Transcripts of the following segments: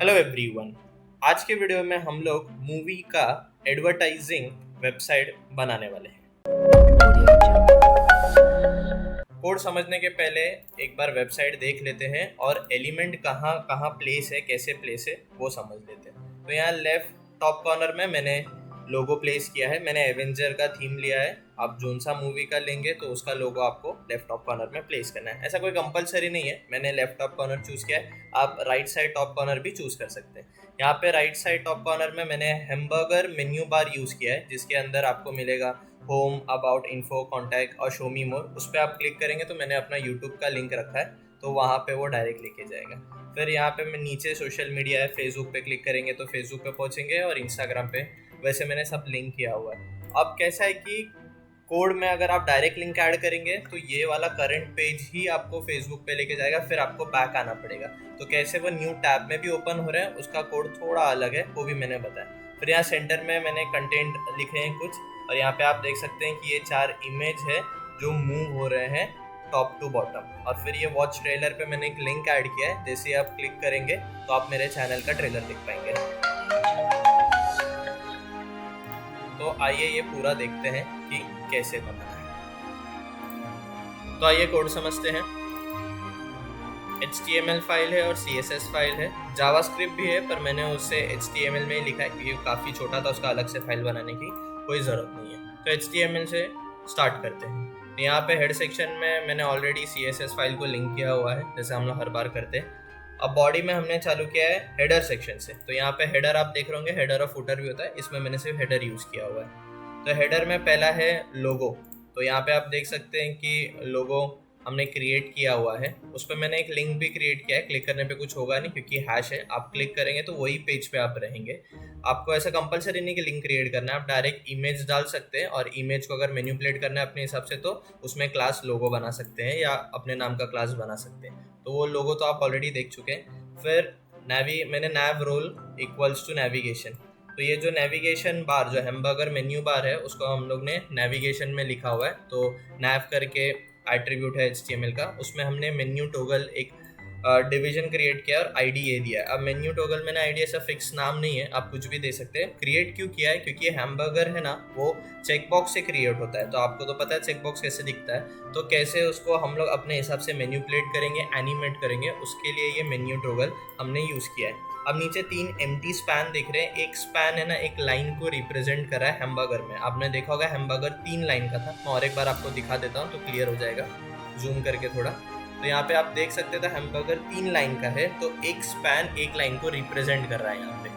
Hello everyone. आज के video में हम लोग मूवी का एडवर्टाइजिंग वेबसाइट बनाने वाले हैं। कोड समझने के पहले एक बार वेबसाइट देख लेते हैं और एलिमेंट कहाँ कहाँ प्लेस है, कैसे प्लेस है वो समझ लेते हैं। तो यहाँ लेफ्ट टॉप कॉर्नर में मैंने लोगो प्लेस किया है। मैंने एवेंजर का थीम लिया है। आप जोन सा मूवी का लेंगे तो उसका लोगो आपको लेफ्ट टॉप कॉर्नर में प्लेस करना है। ऐसा कोई कंपलसरी नहीं है, मैंने लेफ्ट टॉप कॉर्नर चूज किया है। आप राइट साइड टॉप कॉर्नर भी चूज कर सकते हैं। यहाँ पे राइट साइड टॉप कॉर्नर में मैंने हैमबर्गर मेन्यू बार यूज किया है, जिसके अंदर आपको मिलेगा होम, अबाउट, इन्फो, कॉन्टैक्ट और शो मी मोर। उस पर आप क्लिक करेंगे तो मैंने अपना यूट्यूब का लिंक रखा है, तो वहाँ पे वो डायरेक्ट लेके जाएगा। फिर यहाँ पे मैं नीचे सोशल मीडिया है, फेसबुक पे क्लिक करेंगे तो फेसबुक पे पहुँचेंगे और इंस्टाग्राम पे वैसे मैंने सब लिंक किया हुआ है। अब कैसा है कि कोड में अगर आप डायरेक्ट लिंक ऐड करेंगे तो ये वाला करंट पेज ही आपको फेसबुक पे लेके जाएगा, फिर आपको बैक आना पड़ेगा। तो कैसे वो न्यू टैब में भी ओपन हो रहा है, उसका कोड थोड़ा अलग है, वो भी मैंने बताया। फिर यहाँ सेंटर में मैंने कंटेंट लिखे हैं कुछ, और यहाँ पे आप देख सकते हैं कि ये 4 इमेज है जो मूव हो रहे हैं टॉप टू बॉटम। और फिर ये वॉच ट्रेलर पे मैंने एक लिंक ऐड किया है, जैसे आप क्लिक करेंगे तो आप मेरे चैनल का ट्रेलर देख पाएंगे। तो आइए ये पूरा देखते हैं कि कैसे बनाना है। तो आइए कोड समझते हैं। HTML फाइल है और CSS फाइल है, जावास्क्रिप्ट भी है, पर मैंने उसे HTML में ही लिखा है क्योंकि काफ़ी छोटा था, उसका अलग से फाइल बनाने की कोई ज़रूरत नहीं है। तो HTML से स्टार्ट करते हैं। तो यहाँ पे हेड सेक्शन में मैंने ऑलरेडी CSS फाइल को लिंक किया हुआ है, जैसे हम लोग हर बार करते हैं। अब बॉडी में हमने चालू किया है हेडर सेक्शन से। तो यहाँ पे हेडर आप देख रहे होंगे, हेडर और फुटर भी होता है, इसमें मैंने सिर्फ हेडर यूज़ किया हुआ है। तो हेडर में पहला है लोगो। तो यहाँ पे आप देख सकते हैं कि लोगो हमने क्रिएट किया हुआ है। उस पर मैंने एक लिंक भी क्रिएट किया है, क्लिक करने पे कुछ होगा नहीं क्योंकि हैश है। आप क्लिक करेंगे तो वही पेज पे आप रहेंगे। आपको ऐसा कंपलसरी नहीं कि लिंक क्रिएट करना है, आप डायरेक्ट इमेज डाल सकते हैं, और इमेज को अगर मैनिपुलेट करना है अपने हिसाब से तो उसमें क्लास लोगो बना सकते हैं या अपने नाम का क्लास बना सकते हैं। तो वो लोगो तो आप ऑलरेडी देख चुके हैं। फिर मैंने नैव रोल इक्वल्स टू नेविगेशन। तो ये जो नेविगेशन बार, जो हैमबर्गर मेन्यू बार है, उसको हम लोग ने नेविगेशन में लिखा हुआ है। तो नैव करके एट्रीब्यूट है HTML का, उसमें हमने मेन्यू टोगल एक डिवीजन क्रिएट किया और आईडी ये दिया है। अब मेन्यू टोगल मैंने आईडी ऐसा फिक्स नाम नहीं है, आप कुछ भी दे सकते हैं। क्रिएट क्यों किया है, क्योंकि हैमबर्गर है ना, वो चेकबॉक्स से क्रिएट होता है। तो आपको तो पता है चेकबॉक्स कैसे दिखता है, तो कैसे उसको हम लोग अपने हिसाब से मैनिपुलेट करेंगे, एनिमेट करेंगे, उसके लिए ये मेन्यू टोगल हमने यूज़ किया है। अब नीचे 3 एम्प्टी स्पैन दिख रहे हैं। एक स्पैन है ना, एक लाइन को रिप्रेजेंट कर रहा है हैमबर्गर में। आपने देखा होगा हैमबर्गर 3 लाइन का था। मैं और एक बार आपको दिखा देता हूँ तो क्लियर हो जाएगा, जूम करके थोड़ा। तो यहाँ पे आप देख सकते थे हैमबर्गर 3 लाइन का है, तो एक स्पैन एक लाइन को रिप्रेजेंट कर रहा है यहाँ पे।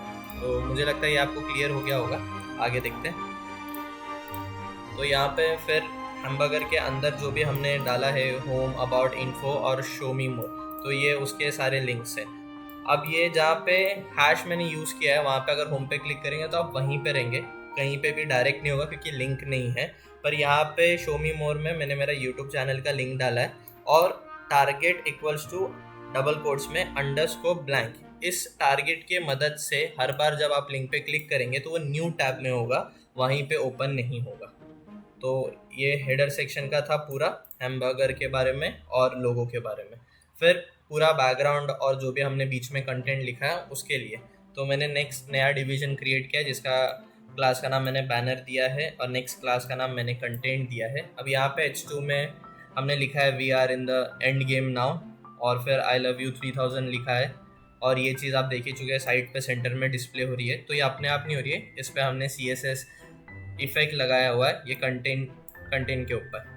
तो मुझे लगता है ये आपको क्लियर हो गया होगा। आगे देखते हैं। तो यहाँ पे फिर हैमबर्गर के अंदर जो भी हमने डाला है, होम, अबाउट, इन्फो और शो मी मोर, तो ये उसके सारे लिंक्स हैं। अब ये जहाँ पे हैश मैंने यूज़ किया है, वहाँ पे अगर होम पे क्लिक करेंगे तो आप वहीं पे रहेंगे, कहीं पे भी डायरेक्ट नहीं होगा क्योंकि लिंक नहीं है। पर यहाँ पे शो मी मोर में मैंने मेरा यूट्यूब चैनल का लिंक डाला है, और target equals to double quotes में अंडरस्कोर ब्लैंक। इस टारगेट के मदद से हर बार जब आप लिंक पे क्लिक करेंगे तो वो न्यू टैब में होगा, वहीं पे ओपन नहीं होगा। तो ये हेडर सेक्शन का था पूरा, हैमबर्गर के बारे में और लोगो के बारे में। फिर पूरा बैकग्राउंड और जो भी हमने बीच में कंटेंट लिखा है उसके लिए तो मैंने नेक्स्ट नया डिवीजन क्रिएट किया, जिसका क्लास का नाम मैंने बैनर दिया है और नेक्स्ट क्लास का नाम मैंने कंटेंट दिया है। अब यहाँ पे H2 में हमने लिखा है we are in the end game now, और फिर आई लव यू 3000 लिखा है। और ये चीज़ आप देख ही चुके हैं, साइड पे सेंटर में डिस्प्ले हो रही है। तो ये अपने आप नहीं हो रही है, इस पर हमने CSS इफेक्ट लगाया हुआ है ये कंटेंट के ऊपर।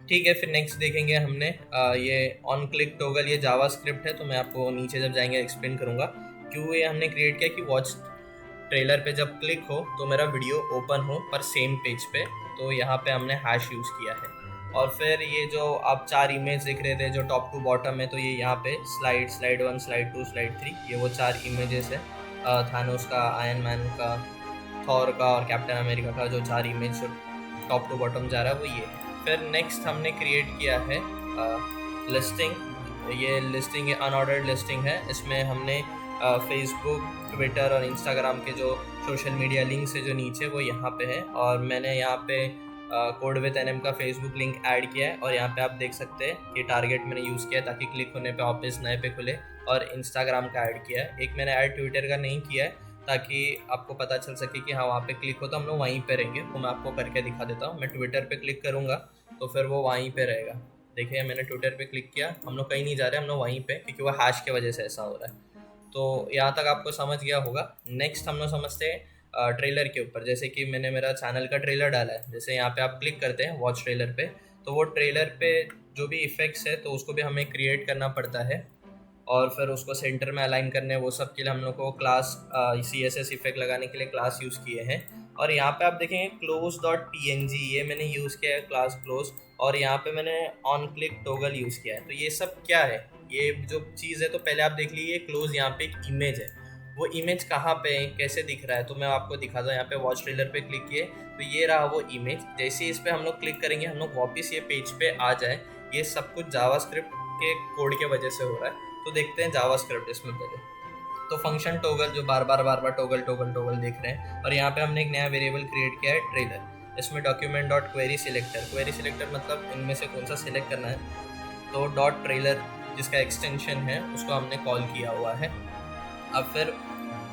ठीक है, फिर नेक्स्ट देखेंगे हमने ये ऑन क्लिक टोगल, ये जावास्क्रिप्ट है। तो मैं आपको नीचे जब जाएंगे एक्सप्लेन करूँगा क्यों ये हमने क्रिएट किया, कि वॉच ट्रेलर पे जब क्लिक हो तो मेरा वीडियो ओपन हो पर सेम पेज पे। तो यहाँ पे हमने हैश यूज़ किया है। और फिर ये जो आप 4 इमेज दिख रहे थे जो टॉप टू बॉटम है, तो ये यहाँ पे स्लाइड 1, स्लाइड 2, स्लाइड 3, ये वो 4 इमेजेस है। थानोस का, आयरन मैन का, थॉर का और कैप्टन अमेरिका का, जो 4 इमेज टॉप टू बॉटम जा रहा है वो ये है। फिर नेक्स्ट हमने क्रिएट किया है लिस्टिंग। ये लिस्टिंग अनऑर्डर्ड लिस्टिंग है। इसमें हमने फेसबुक, ट्विटर और इंस्टाग्राम के जो सोशल मीडिया लिंक्स है जो नीचे, वो यहाँ पे है। और मैंने यहाँ पे कोड विद एनएम का फेसबुक लिंक ऐड किया है और यहाँ पे आप देख सकते हैं कि टारगेट मैंने यूज़ किया है ताकि क्लिक होने पे ऑफिस नए पे खुले, और इंस्टाग्राम का ऐड किया है। एक मैंने ऐड ट्विटर का नहीं किया है ताकि आपको पता चल सके कि हाँ वहाँ पे क्लिक हो तो हम लोग वहीं पे रहेंगे। वो मैं आपको करके दिखा देता हूँ। मैं ट्विटर पे क्लिक करूँगा तो फिर वो वहीं पे रहेगा। देखिए मैंने ट्विटर पे क्लिक किया, हम लोग कहीं नहीं जा रहे, हम लोग वहीं पे, क्योंकि वो हैश की वजह से ऐसा हो रहा है। तो यहाँ तक आपको समझ गया होगा। नेक्स्ट हम लोग समझते हैं ट्रेलर के ऊपर। जैसे कि मैंने मेरा चैनल का ट्रेलर डाला है, जैसे यहाँ पे आप क्लिक करते हैं वॉच ट्रेलर पे, तो वो ट्रेलर पे जो भी इफेक्ट्स है तो उसको भी हमें क्रिएट करना पड़ता है और फिर उसको सेंटर में अलाइन करने, वो सब के लिए हम लोग को क्लास CSS इफेक्ट लगाने के लिए क्लास यूज़ किए हैं। और यहाँ पे आप देखेंगे close.png, ये मैंने यूज़ किया है क्लास क्लोज, और यहाँ पे मैंने ऑन क्लिक टोगल यूज़ किया है। तो ये सब क्या है, ये जो चीज़ है, तो पहले आप देख लीजिए क्लोज, यहाँ पे एक इमेज है, वो इमेज कहाँ पे है, कैसे दिख रहा है, तो मैं आपको दिखा दूँ। यहाँ पे वॉच ट्रेलर पे क्लिक किए तो ये रहा वो इमेज। जैसे इस पे हम लोग क्लिक करेंगे, हम लोग वापस ये पेज पे आ जाए। ये सब कुछ जावास्क्रिप्ट के कोड के वजह से हो रहा है। तो देखते हैं जावास्क्रिप्ट इसमें पहले। तो फंक्शन टोगल जो बार बार टोगल टोगल टोगल देख रहे हैं, और यहाँ पे हमने एक नया वेरिएबल क्रिएट किया है ट्रेलर। इसमें डॉक्यूमेंट डॉट क्वेरी सिलेक्टर मतलब इनमें से कौन सा सिलेक्ट करना है, तो डॉट ट्रेलर जिसका एक्सटेंशन है उसको हमने कॉल किया हुआ है। अब फिर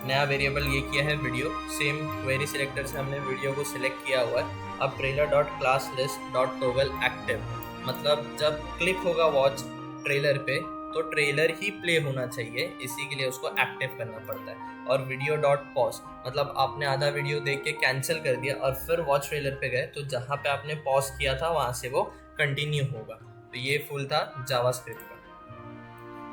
नया वेरिएबल ये किया है वीडियो, सेम क्वेरी सिलेक्टर से हमने वीडियो को सिलेक्ट किया हुआ है। अब trailer dot class list dot toggle active, मतलब जब क्लिक होगा वॉच ट्रेलर पे तो ट्रेलर ही प्ले होना चाहिए, इसी के लिए उसको एक्टिव करना पड़ता है। और वीडियो डॉट पॉज, मतलब आपने आधा वीडियो देख के कैंसिल कर दिया और फिर वॉच ट्रेलर पे गए तो जहाँ पे आपने पॉज किया था वहाँ से वो कंटिन्यू होगा। तो ये फुल था जावास्क्रिप्ट का।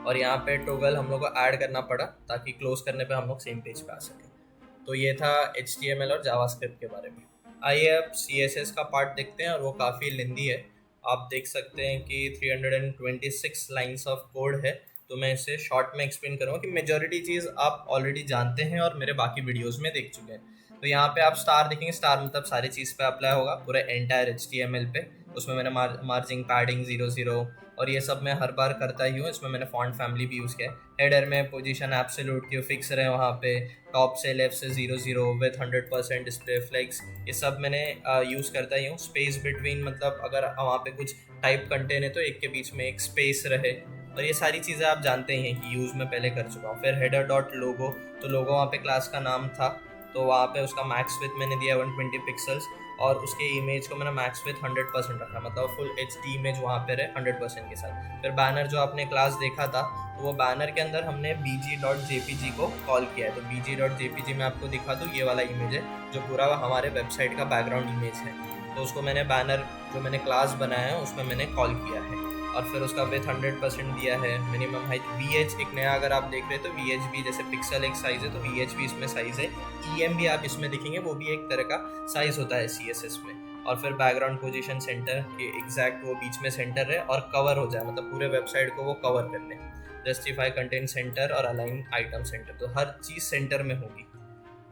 और यहाँ पे टोगल हम लोग को ऐड करना पड़ा ताकि क्लोज करने पे हम लोग सेम पेज पे आ सके। तो ये था HTML और जावास्क्रिप्ट के बारे में। आइए अब CSS का पार्ट देखते हैं, और वो काफ़ी लेंदी है। आप देख सकते हैं कि 326 लाइन्स ऑफ कोड है। तो मैं इसे शॉर्ट में एक्सप्लेन करूँगा कि मेजॉरिटी चीज़ आप ऑलरेडी जानते हैं और मेरे बाकी वीडियोज़ में देख चुके हैं। तो यहाँ पे आप स्टार देखेंगे, स्टार मतलब सारी चीज़ पे अप्लाई होगा, पूरे एंटायर HTML पे। उसमें मैंने मार्जिंग पैडिंग 0 और ये सब मैं हर बार करता ही हूँ। इसमें मैंने फॉन्ट फैमिली भी यूज़ किया है। हेडर में पोजीशन एब्सोल्यूट की फिक्स रहे वहाँ पे, टॉप से लेफ्ट से 0 विथ 100% डिस्प्ले फ्लेक्स, ये सब मैंने यूज़ करता ही हूँ। स्पेस बिटवीन, मतलब अगर वहाँ पे कुछ टाइप कंटेन है तो एक के बीच में एक स्पेस रहे, और ये सारी चीज़ें आप जानते ही हैं कि यूज़ में पहले कर चुका हूँ। फिर हेडर डॉट लोगो, तो लोगो वहाँ पे क्लास का नाम था, तो वहाँ पे उसका मैक्स विथ मैंने दिया 120 पिक्सल्स, और उसके इमेज को मैंने मैक्स विथ 100% रखा, मतलब फुल HD इमेज वहाँ पे रहे 100% के साथ। फिर बैनर जो आपने क्लास देखा था, तो वो बैनर के अंदर हमने bg.jpg को कॉल किया है। तो bg.jpg मैं आपको दिखा दूँ, ये वाला इमेज है जो पूरा हमारे वेबसाइट का बैकग्राउंड इमेज है। तो उसको मैंने बैनर जो मैंने क्लास बनाया है उसमें मैंने कॉल किया है, और फिर उसका विथ 100% दिया है। मिनिमम हाइट VH एक नया अगर आप देख रहे हैं तो VH भी, जैसे पिक्सल एक साइज़ है तो VH भी इसमें साइज़ है। EM भी आप इसमें दिखेंगे, वो भी एक तरह का साइज़ होता है CSS में। और फिर बैकग्राउंड पोजीशन सेंटर के एग्जैक्ट वो बीच में सेंटर है और कवर हो जाए, मतलब पूरे वेबसाइट को वो कवर कर ले। जस्टिफाई कंटेंट सेंटर और अलाइन आइटम सेंटर, तो हर चीज़ सेंटर में होगी।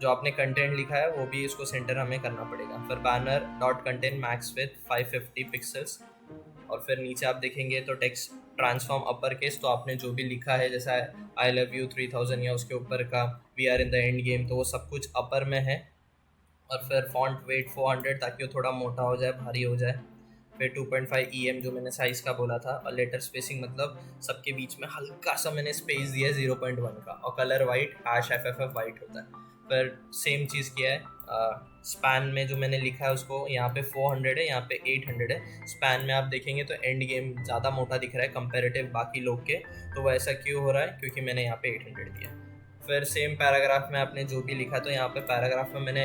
जो आपने कंटेंट लिखा है वो भी इसको सेंटर हमें करना पड़ेगा। फिर banner dot content max with 550 pixels, और फिर नीचे आप देखेंगे तो टेक्स्ट ट्रांसफॉर्म अपर केस, तो आपने जो भी लिखा है जैसा आई लव यू 3000 या उसके ऊपर का we are in the end game, तो वो सब कुछ अपर में है। और फिर फॉन्ट वेट 400 ताकि वो थोड़ा मोटा हो जाए, भारी हो जाए। फिर 2.5 EM जो मैंने साइज़ का बोला था, और लेटर स्पेसिंग मतलब सबके बीच में हल्का सा मैंने स्पेस दिया है 0.1 का, और कलर वाइट #FFF वाइट होता है। फिर सेम चीज़ किया है स्पैन में, जो मैंने लिखा है उसको यहाँ पे 400 है, यहाँ पे 800 है। स्पैन में आप देखेंगे तो एंड गेम ज़्यादा मोटा दिख रहा है कंपेरेटिव बाकी लोग के, तो वो ऐसा क्यों हो रहा है, क्योंकि मैंने यहाँ पे 800 दिया। फिर सेम पैराग्राफ में आपने जो भी लिखा, तो यहाँ पे पैराग्राफ में मैंने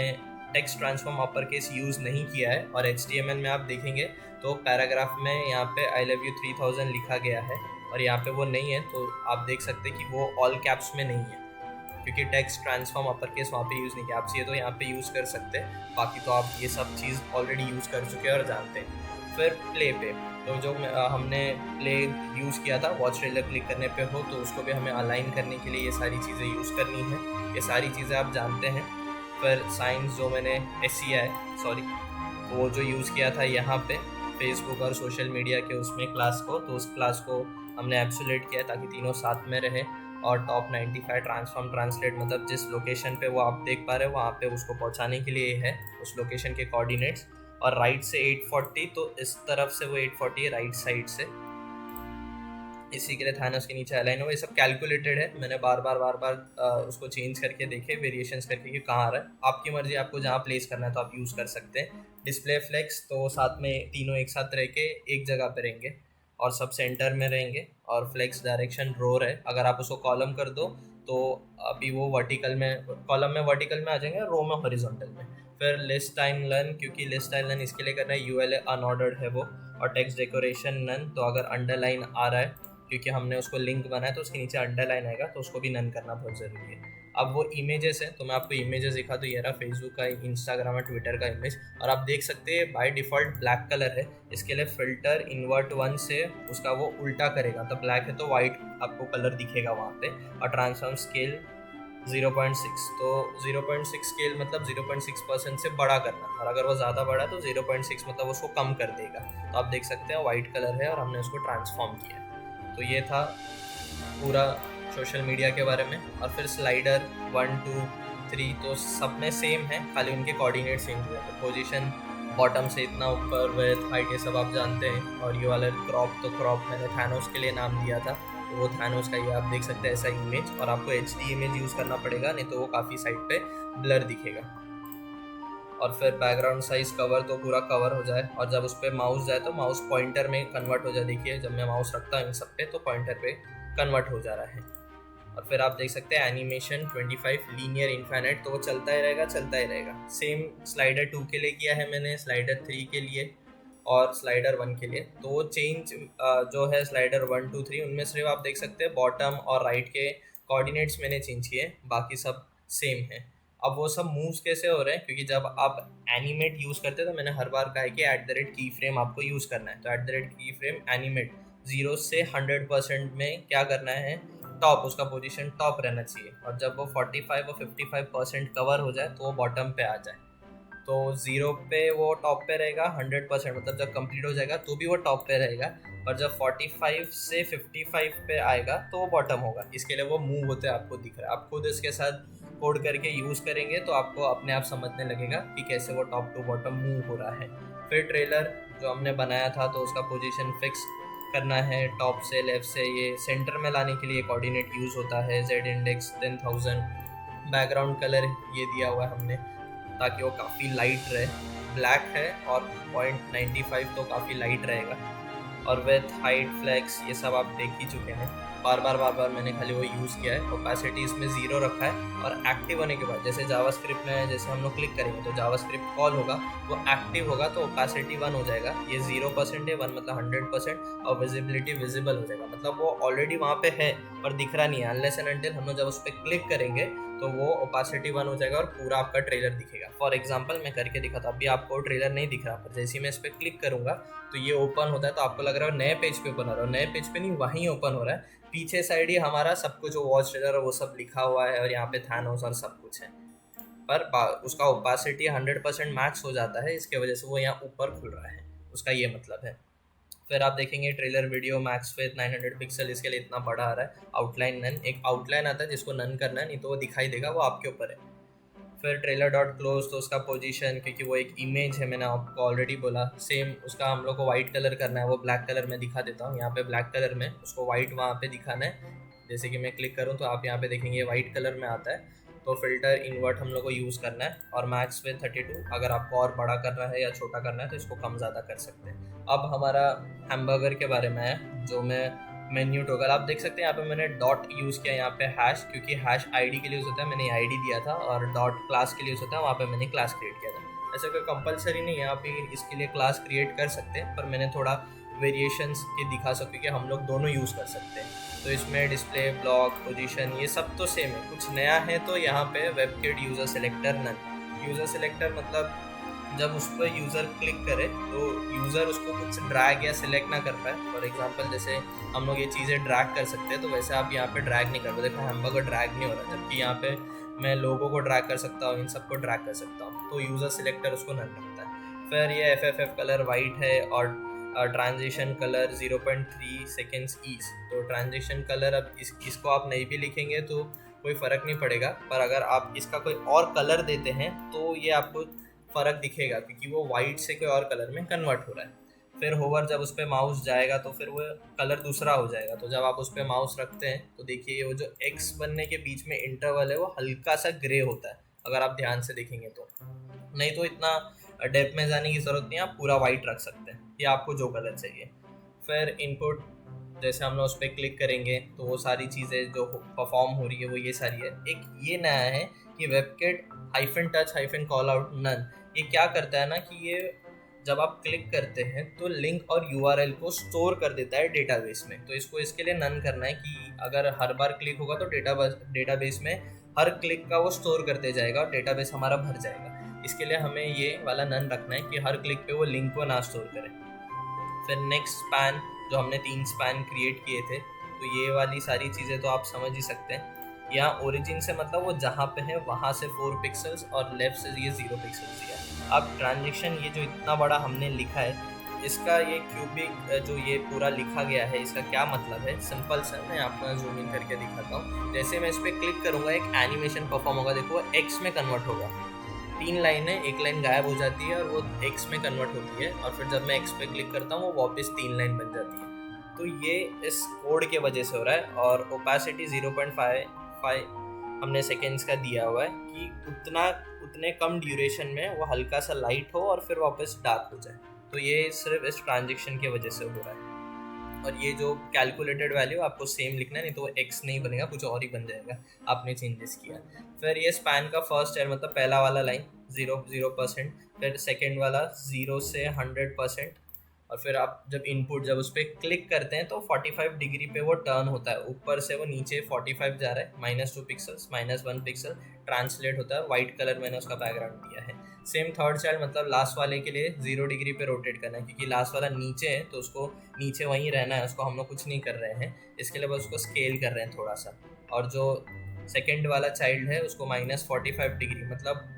text transform upper case use नहीं किया है। और HTML में आप देखेंगे तो पैराग्राफ में यहाँ पे आई लव यू 3000 लिखा गया है, और यहाँ पे वो नहीं है, तो आप देख सकते हैं कि वो ऑल कैप्स में नहीं है, क्योंकि टेक्स्ट ट्रांसफॉर्म अपर केस वहाँ पे यूज़ नहीं किया। आप चाहिए तो यहाँ पे यूज़ कर सकते हैं, बाकी तो आप ये सब चीज़ ऑलरेडी यूज़ कर चुके हैं और जानते हैं। फिर प्ले पे, तो जो हमने प्ले यूज़ किया था, वॉच ट्रेलर क्लिक करने पे हो तो उसको भी हमें अलाइन करने के लिए ये सारी चीज़ें यूज़ करनी है। ये सारी चीज़ें आप जानते हैं। फिर साइंस जो मैंने वो जो यूज़ किया था यहाँ पे फेसबुक और सोशल मीडिया के उसमें क्लास को, तो उस क्लास को हमने एब्सोल्यूट किया ताकि तीनों साथ में रहे। और टॉप 95 ट्रांसफॉर्म ट्रांसलेट, मतलब जिस लोकेशन पे वो आप देख पा रहे हो वहाँ पे उसको पहुँचाने के लिए है, उस लोकेशन के कोऑर्डिनेट्स। और राइट से 840, तो इस तरफ से वो 840 है राइट साइड से, इसी के लिए थानोस के नीचे अलाइन हो। ये सब कैलकुलेटेड है, मैंने बार बार उसको चेंज करके देखे, वेरिएशंस करके कि कहाँ आ रहा है। आपकी मर्जी, आपको जहाँ प्लेस करना है तो आप यूज़ कर सकते हैं। डिस्प्ले फ्लेक्स तो साथ में तीनों एक साथ रह के एक जगह पे रहेंगे और सब सेंटर में रहेंगे। और फ्लेक्स डायरेक्शन रोर है, अगर आप उसको कॉलम कर दो तो अभी वो वर्टिकल में, कॉलम में वर्टिकल में आ जाएंगे, रो में हॉरिजॉन्टल में। फिर लिस्ट टाइम लर्न, क्योंकि लिस्ट टाइम लर्न इसके लिए करना है, यूएलए अनऑर्डर्ड है वो। और टेक्स्ट डेकोरेशन नन, तो अगर अंडरलाइन आ रहा है क्योंकि हमने उसको लिंक बनाया तो उसके नीचे अंडरलाइन आएगा, तो उसको भी नन करना बहुत ज़रूरी है। अब वो इमेजेस है, तो मैं आपको इमेजेस दिखा, तो ये रहा फेसबुक का, इंस्टाग्राम और ट्विटर का इमेज, और आप देख सकते हैं बाय डिफ़ॉल्ट ब्लैक कलर है। इसके लिए फ़िल्टर इन्वर्ट 1 से उसका वो उल्टा करेगा, तो ब्लैक है तो वाइट आपको कलर दिखेगा वहाँ पे। और ट्रांसफॉर्म स्केल 0.6, तो 0.6 स्केल मतलब 0.6% से बड़ा करना, और अगर वो ज़्यादा बड़ा तो 0.6 मतलब उसको कम कर देगा। तो आप देख सकते हैं वाइट कलर है और हमने उसको ट्रांसफॉर्म किया। तो ये था पूरा सोशल मीडिया के बारे में। और फिर स्लाइडर 1 2 3 तो सब में सेम है, खाली उनके कोऑर्डिनेट चेंज हुए। तो पोजीशन बॉटम से इतना ऊपर, विड्थ, हाइट, ये सब आप जानते हैं। और ये वाला क्रॉप, तो क्रॉप मैंने थानोस के लिए नाम दिया था, तो वो थानोस का ये आप देख सकते हैं ऐसा इमेज। और आपको HD इमेज यूज़ करना पड़ेगा, नहीं तो वो काफ़ी साइड पे ब्लर दिखेगा। और फिर बैकग्राउंड साइज कवर, तो पूरा कवर हो जाए, और जब उस पर माउस जाए तो माउस पॉइंटर में कन्वर्ट हो जाए। देखिए जब मैं माउस रखता हूँ इन सब पे तो पॉइंटर पे कन्वर्ट हो जा रहा है। और फिर आप देख सकते हैं एनिमेशन 25 लीनियर इन्फाइनाइट, तो वो चलता ही रहेगा चलता ही रहेगा। सेम स्लाइडर 2 के लिए किया है मैंने, स्लाइडर 3 के लिए और स्लाइडर 1 के लिए। तो वो चेंज जो है स्लाइडर 1 2 3, उनमें सिर्फ आप देख सकते हैं बॉटम और राइट के कोऑर्डिनेट्स मैंने चेंज किए, बाकी सब सेम है। अब वो सब मूव्स कैसे हो रहे हैं, क्योंकि जब आप एनिमेट यूज़ करते हैं तो मैंने हर बार कहा है कि @ की फ्रेम आपको यूज़ करना है। तो @ की फ्रेम एनिमेट 0 से 100% में क्या करना है, टॉप, उसका पोजीशन टॉप रहना चाहिए। और जब वो 45 और 55% कवर हो जाए तो वो बॉटम पे आ जाए। तो 0 पे वो टॉप पे रहेगा, 100% मतलब जब कंप्लीट हो जाएगा तो भी वो टॉप पे रहेगा। और जब 45 से 55 पे आएगा तो वो बॉटम होगा। इसके लिए वो मूव होते आपको दिख रहा है। आप खुद इसके साथ कोड करके यूज़ करेंगे तो आपको अपने आप समझने लगेगा कि कैसे वो टॉप टू बॉटम मूव हो रहा है। फिर ट्रेलर जो हमने बनाया था तो उसका पोजीशन फिक्स करना है, टॉप से लेफ्ट से ये सेंटर में लाने के लिए कोऑर्डिनेट यूज़ होता है, Z इंडेक्स 10,000। बैकग्राउंड कलर ये दिया हुआ है हमने ताकि वो काफ़ी लाइट रहे, ब्लैक है और 0.95 तो काफ़ी लाइट रहेगा। और विथ, हाइट, फ्लेक्स ये सब आप देख ही चुके हैं, बार बार मैंने खाली वो यूज़ किया है। ओपेसिटी इसमें 0 रखा है, और एक्टिव होने के बाद जैसे जावास्क्रिप्ट में जैसे हम लोग क्लिक करेंगे तो जावास्क्रिप्ट कॉल होगा, वो एक्टिव होगा तो ओपेसिटी 1 हो जाएगा। ये 0% है, 1 मतलब 100%। और विजिबिलिटी विजिबल हो जाएगा, मतलब वो ऑलरेडी वहाँ पे है पर दिख रहा नहीं है। अनलेस एंड अनटिल हम लोग जब उस पर क्लिक करेंगे तो वो ओपेसिटी 1 हो जाएगा और पूरा आपका ट्रेलर दिखेगा। फॉर एग्जांपल मैं करके दिखाता हूँ, अभी आपको ट्रेलर नहीं दिख रहा, पर जैसे ही मैं इस पर क्लिक करूँगा तो ये ओपन होता है, तो आपको लग रहा है नए पेज पे ओपन हो रहा है। नए पेज पे नहीं, वहीं ओपन हो रहा है। पीछे साइड ही हमारा सब कुछ, वॉच ट्रेलर वो सब लिखा हुआ है, और यहाँ पे थानोस और सब कुछ है, पर उसका ओपेसिटी 100% मैक्स हो जाता है, इसके वजह से वो यहाँ ऊपर खुल रहा है, उसका ये मतलब है। फिर आप देखेंगे trailer video max with 900 pixel, इसके लिए इतना बड़ा आ रहा है। आउटलाइन नन, एक आउटलाइन आता है जिसको नन करना है, नहीं तो वो दिखाई देगा, वो आपके ऊपर है। फिर ट्रेलर डॉट क्लोज, तो उसका पोजीशन, क्योंकि वो एक इमेज है, मैंने आपको ऑलरेडी बोला, सेम उसका हम लोग को वाइट कलर करना है। वो ब्लैक कलर में दिखा देता हूँ, यहाँ पे ब्लैक कलर में उसको वाइट वहाँ पे दिखाना है। जैसे कि मैं क्लिक करूँ तो आप यहाँ पे देखेंगे वाइट कलर में आता है। तो फिल्टर इन्वर्ट हम लोग को यूज़ करना है, और मैक्स विथ 32। अगर आपको और बड़ा करना है या छोटा करना है तो इसको कम ज़्यादा कर सकते हैं। अब हमारा हैमबर्गर के बारे में है, जो मैं मेन्यू टॉगल आप देख सकते हैं। यहाँ पे मैंने डॉट यूज़ किया, यहाँ पे हैश, क्योंकि हैश आईडी के लिए यूज़ होता है, मैंने आईडी दिया था। और डॉट क्लास के लिए यूज़ होता है, वहाँ पे मैंने क्लास क्रिएट किया था। ऐसा कोई कंपलसरी नहीं है, आप इसके लिए क्लास क्रिएट कर सकते हैं, पर मैंने थोड़ा वेरिएशंस के दिखा सकूँ कि हम लोग दोनों यूज़ कर सकते हैं। तो इसमें डिस्प्ले, ब्लॉक, पोजीशन ये सब तो सेम है। कुछ नया है तो यहाँ पे webkit user selector none. User selector मतलब जब उस पर यूज़र क्लिक करे तो यूज़र उसको कुछ ड्रैग या सिलेक्ट ना कर पाए। फॉर एग्जांपल जैसे हम लोग ये चीज़ें ड्रैग कर सकते हैं, तो वैसे आप यहाँ पे ड्रैग नहीं कर पाते। देखो हैमबर्गर ड्रैग नहीं हो रहा, जबकि यहाँ पे मैं लोगों को ड्रैग कर सकता हूँ, इन सबको ड्रैग कर सकता हूँ। तो यूज़र सिलेक्टर उसको नन रखता है। फिर ये FFF कलर वाइट है, और ट्रांजिशन कलर 0.3 सेकेंड्स ईच। तो ट्रांजिशन कलर, अब इसको आप नहीं भी लिखेंगे तो कोई फ़र्क नहीं पड़ेगा, पर अगर आप इसका कोई और कलर देते हैं तो ये आपको फ़र्क दिखेगा क्योंकि वो वाइट से कोई और कलर में कन्वर्ट हो रहा है। फिर होवर जब उस पर माउस जाएगा तो फिर वो कलर दूसरा हो जाएगा। तो जब आप उस पर माउस रखते हैं तो देखिए वो जो एक्स बनने के बीच में इंटरवल है वो हल्का सा ग्रे होता है, अगर आप ध्यान से देखेंगे तो। नहीं तो इतना डेप्थ में जाने की ज़रूरत नहीं है, आप पूरा वाइट रख सकते हैं या आपको जो कलर चाहिए। फिर इनपुट जैसे हम लोग उस पर क्लिक करेंगे तो वो सारी चीज़ें जो परफॉर्म हो रही है वो ये सारी है। एक ये नया है कि वेबकिट -touch-call-out none, ये क्या करता है ना कि ये जब आप क्लिक करते हैं तो लिंक और यूआरएल को स्टोर कर देता है डेटाबेस में। तो इसको इसके लिए नन करना है कि अगर हर बार क्लिक होगा तो डेटाबेस में हर क्लिक का वो स्टोर करते जाएगा और डेटाबेस हमारा भर जाएगा। इसके लिए हमें ये वाला नन रखना है कि हर क्लिक पे वो लिंक को ना स्टोर करे। फिर नेक्स्ट स्पैन, जो हमने 3 स्पैन क्रिएट किए थे, तो ये वाली सारी चीज़ें तो आप समझ ही सकते हैं। यहाँ ओरिजिन से मतलब वो जहाँ पे है वहाँ से 4 पिक्सल्स और लेफ्ट से ये 0 पिक्सल्स दिया। अब ट्रांजेक्शन ये जो इतना बड़ा हमने लिखा है, इसका ये क्यूबिक जो ये पूरा लिखा गया है, इसका क्या मतलब है? सिंपल सा मैं आपको जूम इन करके दिखाता हूँ। जैसे मैं इस पर क्लिक करूँगा एक एनिमेशन परफॉर्म होगा, देखो एक्स में कन्वर्ट होगा। 3 लाइन है, एक लाइन गायब हो जाती है और वो एक्स में कन्वर्ट होती है, और फिर जब मैं एक्स पे क्लिक करता हूँ वो वापस 3 लाइन बन जाती है। तो ये इस कोड के वजह से हो रहा है। और ओपेसिटी 0.5 हमने सेकेंड्स का दिया हुआ है कि उतने कम ड्यूरेशन में वो हल्का सा लाइट हो और फिर वापस डार्क हो जाए। तो ये सिर्फ इस ट्रांजेक्शन की वजह से हो रहा है। और ये जो कैलकुलेटेड वैल्यू आपको सेम लिखना है, नहीं तो वो एक्स नहीं बनेगा, कुछ और ही बन जाएगा, आपने चेंजेस किया। फिर ये स्पैन का फर्स्ट है, मतलब पहला वाला लाइन 0%, फिर सेकेंड वाला 0 से 100%, और फिर आप जब जब उस पर क्लिक करते हैं तो 45 डिग्री पे वो टर्न होता है, ऊपर से वो नीचे 45 जा रहा है, -2 पिक्सल्स, -1 पिक्सल ट्रांसलेट होता है। वाइट कलर मैंने उसका बैकग्राउंड दिया है। सेम थर्ड चाइल्ड मतलब लास्ट वाले के लिए 0 डिग्री पे रोटेट करना है, क्योंकि लास्ट वाला नीचे है तो उसको नीचे वहीं रहना है, उसको हम लोग कुछ नहीं कर रहे हैं, इसके लिए बस उसको स्केल कर रहे हैं थोड़ा सा। और जो सेकेंड वाला चाइल्ड है उसको -45 डिग्री, मतलब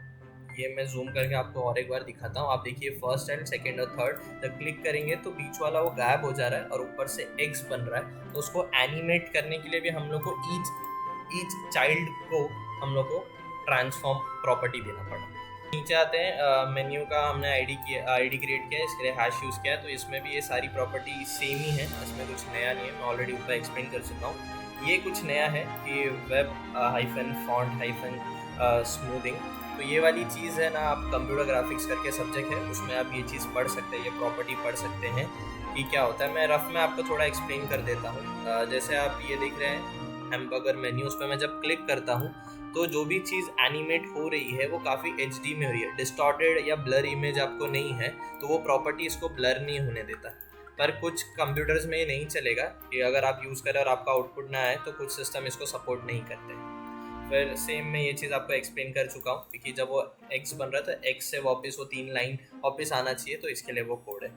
ये मैं जूम करके आपको और एक बार दिखाता हूँ। आप देखिए फर्स्ट एंड सेकेंड और थर्ड, जब क्लिक करेंगे तो बीच वाला वो गायब हो जा रहा है और ऊपर से एक्स बन रहा है। तो उसको एनिमेट करने के लिए भी हम लोग को ईच चाइल्ड को हम लोग को ट्रांसफॉर्म प्रॉपर्टी देना पड़ा। नीचे आते हैं, मेन्यू का हमने आईडी क्रिएट किया है, इसके लिए हैश यूज़ किया है। तो इसमें भी ये सारी प्रॉपर्टी सेम ही है, इसमें कुछ नया नहीं है, मैं ऑलरेडी ऊपर एक्सप्लेन कर चुका हूँ। ये कुछ नया है कि वेब -font स्मूथिंग। तो ये वाली चीज़ है ना, आप कंप्यूटर ग्राफिक्स करके सब्जेक्ट है, उसमें आप ये चीज़ पढ़ सकते हैं, ये प्रॉपर्टी पढ़ सकते हैं कि क्या होता है। मैं रफ में आपको थोड़ा एक्सप्लेन कर देता हूँ। जैसे आप ये देख रहे हैं हैमबर्गर मेन्यू, उस पर मैं जब क्लिक करता हूँ तो जो भी चीज़ एनिमेट हो रही है वो काफ़ी HD में हो रही है, डिस्टॉर्टेड या ब्लर इमेज आपको नहीं है, तो वो प्रॉपर्टी इसको ब्लर नहीं होने देता। पर कुछ कंप्यूटर्स में ये नहीं चलेगा कि अगर आप यूज़ करें और आपका आउटपुट ना आए, तो कुछ सिस्टम इसको सपोर्ट नहीं करते। फिर सेम मैं ये चीज़ आपको एक्सप्लेन कर चुका हूँ, क्योंकि जब वो एक्स बन रहा था, एक्स से वापस वो 3 लाइन वापस आना चाहिए, तो इसके लिए वो कोड है।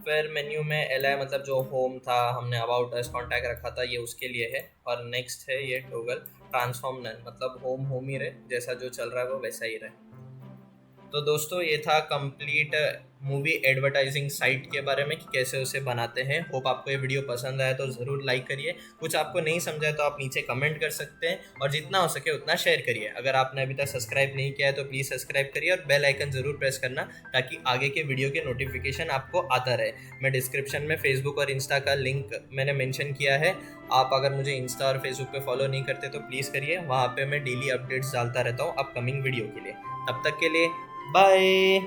फिर मेन्यू में LI मतलब जो होम था, हमने अबाउट अस कॉन्टैक्ट रखा था, ये उसके लिए है। और नेक्स्ट है ये टॉगल ट्रांसफॉर्म नन, मतलब होम ही रहे, जैसा जो चल रहा है वो वैसा ही रहे। तो दोस्तों ये था कंप्लीट मूवी एडवर्टाइजिंग साइट के बारे में कि कैसे उसे बनाते हैं। होप आपको ये वीडियो पसंद आया तो ज़रूर लाइक करिए, कुछ आपको नहीं समझा तो आप नीचे कमेंट कर सकते हैं, और जितना हो सके उतना शेयर करिए। अगर आपने अभी तक सब्सक्राइब नहीं किया है तो प्लीज़ सब्सक्राइब करिए और बेल आइकन ज़रूर प्रेस करना, ताकि आगे के वीडियो के नोटिफिकेशन आपको आता रहे। मैं डिस्क्रिप्शन में फेसबुक और इंस्टा का लिंक मैंने मेंशन किया है। आप अगर मुझे इंस्टा और फेसबुक पे फॉलो नहीं करते तो प्लीज़ करिए, वहाँ पे मैं डेली अपडेट्स डालता रहता हूँ अपकमिंग वीडियो के लिए। तब तक के लिए बाय।